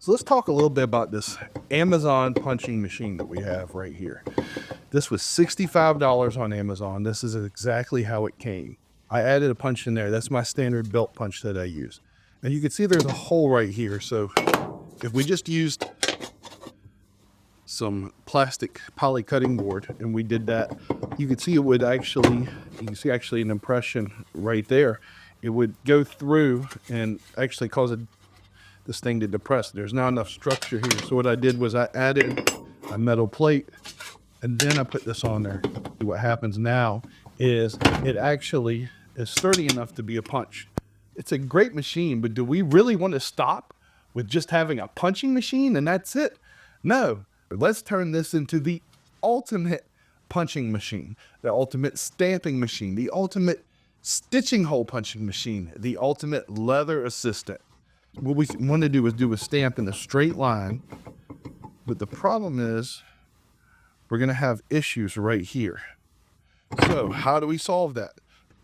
So let's talk a little bit about this Amazon punching machine that we have right here. This was $65 on Amazon. This is exactly how it came. I added a punch in there. That's my standard belt punch that I use. And you can see there's a hole right here. So if we just used some plastic poly cutting board and we did that, you could see it would actually, you can see actually an impression right there. It would go through and actually cause this thing to depress. There's not enough structure here. So what I did was I added a metal plate and then I put this on there. What happens now is it actually is sturdy enough to be a punch. It's a great machine, but do we really want to stop with just having a punching machine and that's it? No. Let's turn this into the ultimate punching machine, the ultimate stamping machine, the ultimate stitching hole punching machine, the ultimate leather assistant. What we want to do is do a stamp in a straight line, but the problem is we're going to have issues right here. So how do we solve that?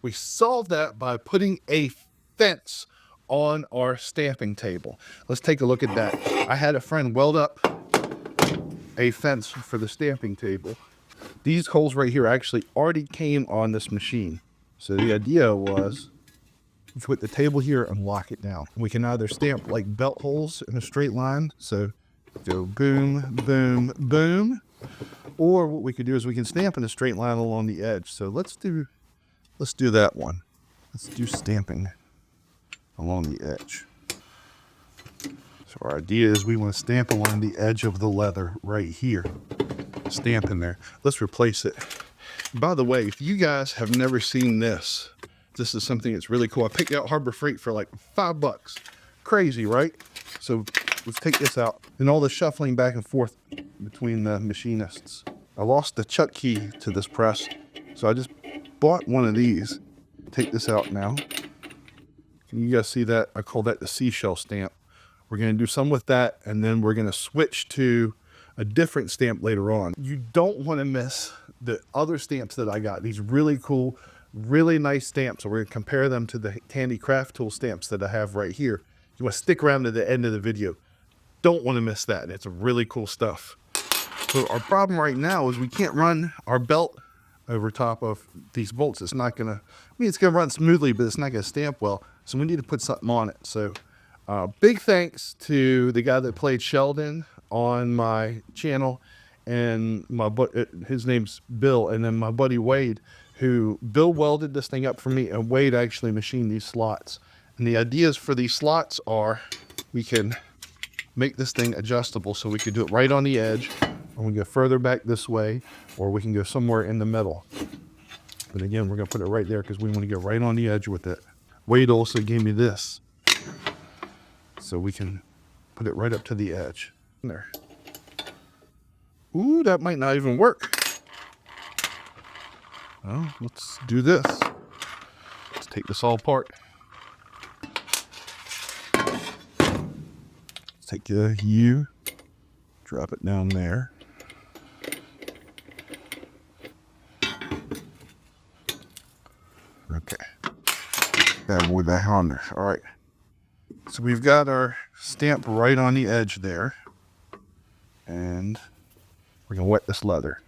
We solve that by putting a fence on our stamping table. Let's take a look at that. I had a friend weld up a fence for the stamping table. These holes right here actually already came on this machine. So the idea was put the table here and lock it down. We can either stamp like belt holes in a straight line. So go boom, boom, boom. Or what we could do is we can stamp in a straight line along the edge. So let's do that one. Let's do stamping along the edge. So our idea is we want to stamp along the edge of the leather right here. Stamp in there. Let's replace it. By the way, if you guys have never seen this, this is something that's really cool. I picked out Harbor Freight for like $5. Crazy, right? So let's take this out. And all the shuffling back and forth between the machinists. I lost the chuck key to this press, so I just bought one of these. Take this out now. Can you guys see that? I call that the seashell stamp. We're going to do some with that, and then we're going to switch to a different stamp later on. You don't want to miss the other stamps that I got. These really cool, really nice stamps. So we're going to compare them to the Tandy Craftool stamps that I have right here. You want to stick around to the end of the video. Don't want to miss that. It's really cool stuff. So our problem right now is we can't run our belt over top of these bolts. It's not going to, I mean, it's going to run smoothly, but it's not going to stamp well. So we need to put something on it. So big thanks to the guy that played Sheldon on my channel, and his name's Bill, and then my buddy Wade, who Bill welded this thing up for me, and Wade actually machined these slots. And the ideas for these slots are we can make this thing adjustable, so we could do it right on the edge, or we can go further back this way, or we can go somewhere in the middle. But again, we're going to put it right there because we want to go right on the edge with it. Wade also gave me this, so we can put it right up to the edge. There. Ooh, that might not even work. Well, let's do this. Let's take this all apart. Let's take the U, drop it down there. Okay. That boy back on there. All right. So we've got our stamp right on the edge there. And we're going to wet this leather.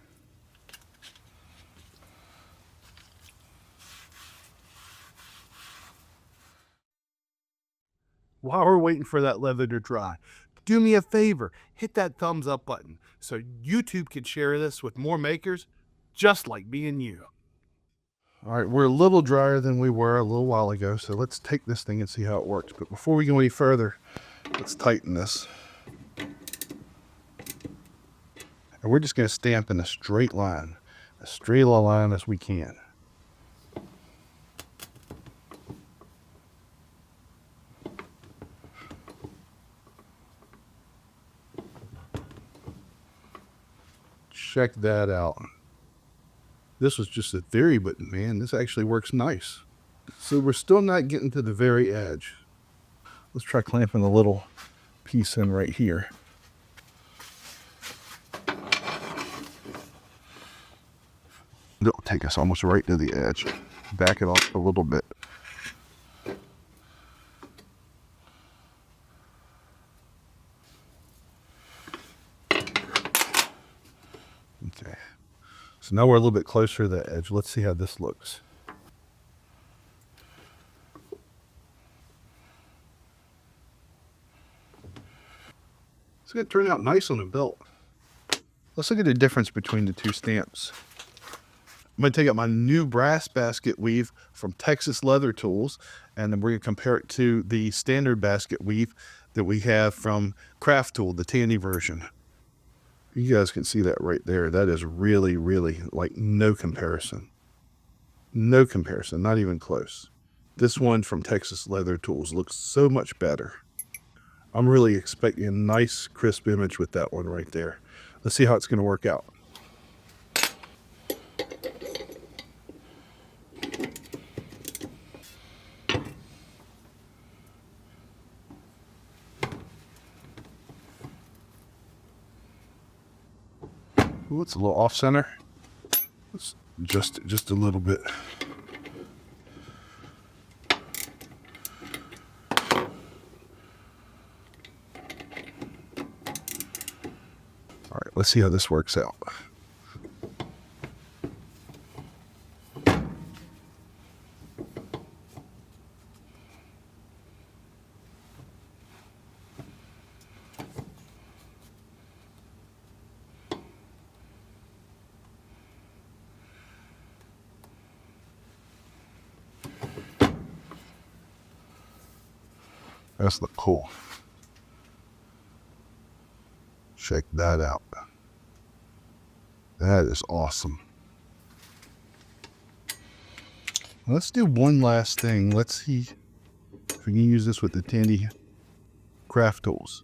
While we're waiting for that leather to dry, do me a favor, hit that thumbs up button so YouTube can share this with more makers just like me and you. All right, we're a little drier than we were a little while ago, so let's take this thing and see how it works. But before we go any further, let's tighten this. And we're just going to stamp in a straight line, as straight a line as we can. Check that out. This was just a theory, but man, this actually works nice. So we're still not getting to the very edge. Let's try clamping a little piece in right here. It'll take us almost right to the edge. Back it off a little bit. So now we're a little bit closer to the edge. Let's see how this looks. It's going to turn out nice on the belt. Let's look at the difference between the two stamps. I'm going to take out my new brass basket weave from Texas Leather Tools, and then we're going to compare it to the standard basket weave that we have from Craftool, the Tandy version. You guys can see that right there. That is really, really like no comparison. No comparison, not even close. This one from Texas Leather Tools looks so much better. I'm really expecting a nice crisp image with that one right there. Let's see how it's going to work out. Ooh, it's a little off center. Let's adjust it just a little bit. All right, let's see how this works out. That's look cool. Check that out. That is awesome. Let's do one last thing. Let's see if we can use this with the Tandy craft tools.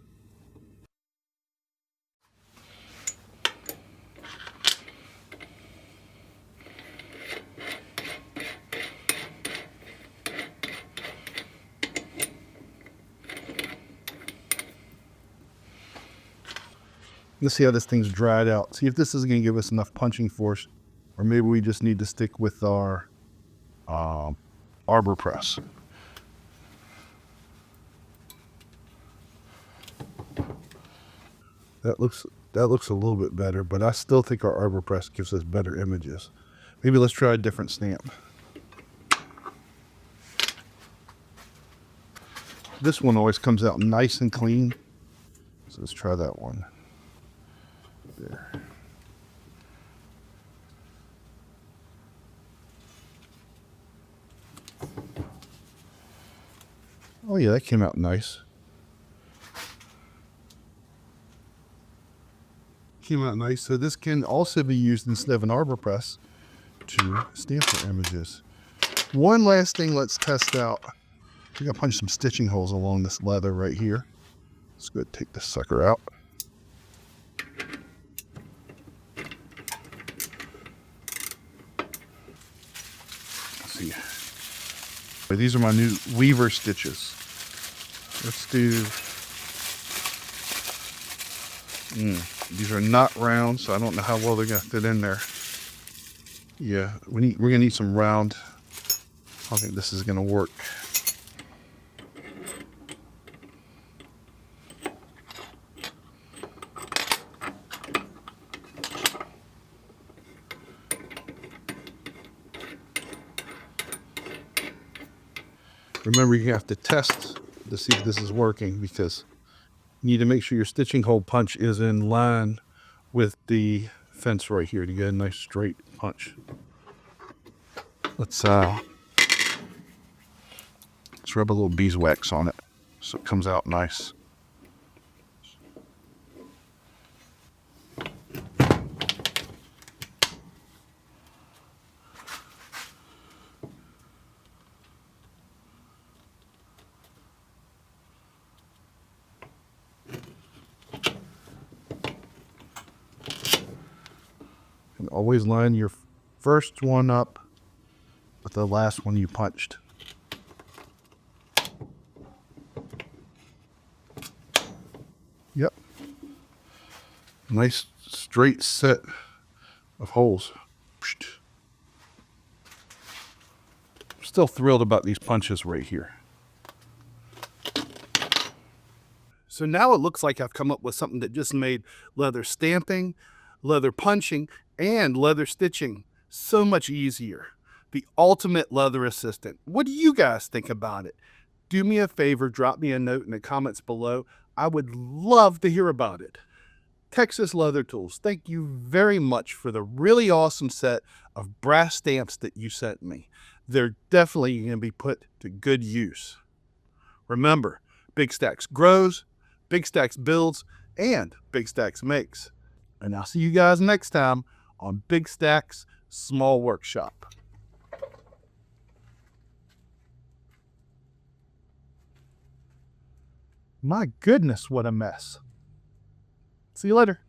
Let's see how this thing's dried out. See if this is going to give us enough punching force, or maybe we just need to stick with our Arbor press. That looks a little bit better, but I still think our Arbor press gives us better images. Maybe let's try a different stamp. This one always comes out nice and clean, so let's try that one. There. Oh yeah, that came out nice. Came out nice. So this can also be used instead of an Arbor press to stamp our images. One last thing, let's test out. We're gonna punch some stitching holes along this leather right here. Let's go ahead and take this sucker out. Let's see. These are my new weaver stitches. Let's do. These are not round, so I don't know how well they're gonna fit in there. Yeah, we're gonna need some round. I don't think this is gonna work. Remember, you have to test to see if this is working, because you need to make sure your stitching hole punch is in line with the fence right here to get a nice straight punch. Let's rub a little beeswax on it so it comes out nice. And always line your first one up with the last one you punched. Yep. Nice straight set of holes. Still thrilled about these punches right here. So now it looks like I've come up with something that just made leather stamping leather punching, and leather stitching so much easier. The ultimate leather assistant. What do you guys think about it? Do me a favor, drop me a note in the comments below. I would love to hear about it. Texas Leather Tools, thank you very much for the really awesome set of brass stamps that you sent me. They're definitely going to be put to good use. Remember, Big Stacks grows, Big Stacks builds, and Big Stacks makes. And I'll see you guys next time on Big Stacks Small Workshop. My goodness, what a mess. See you later.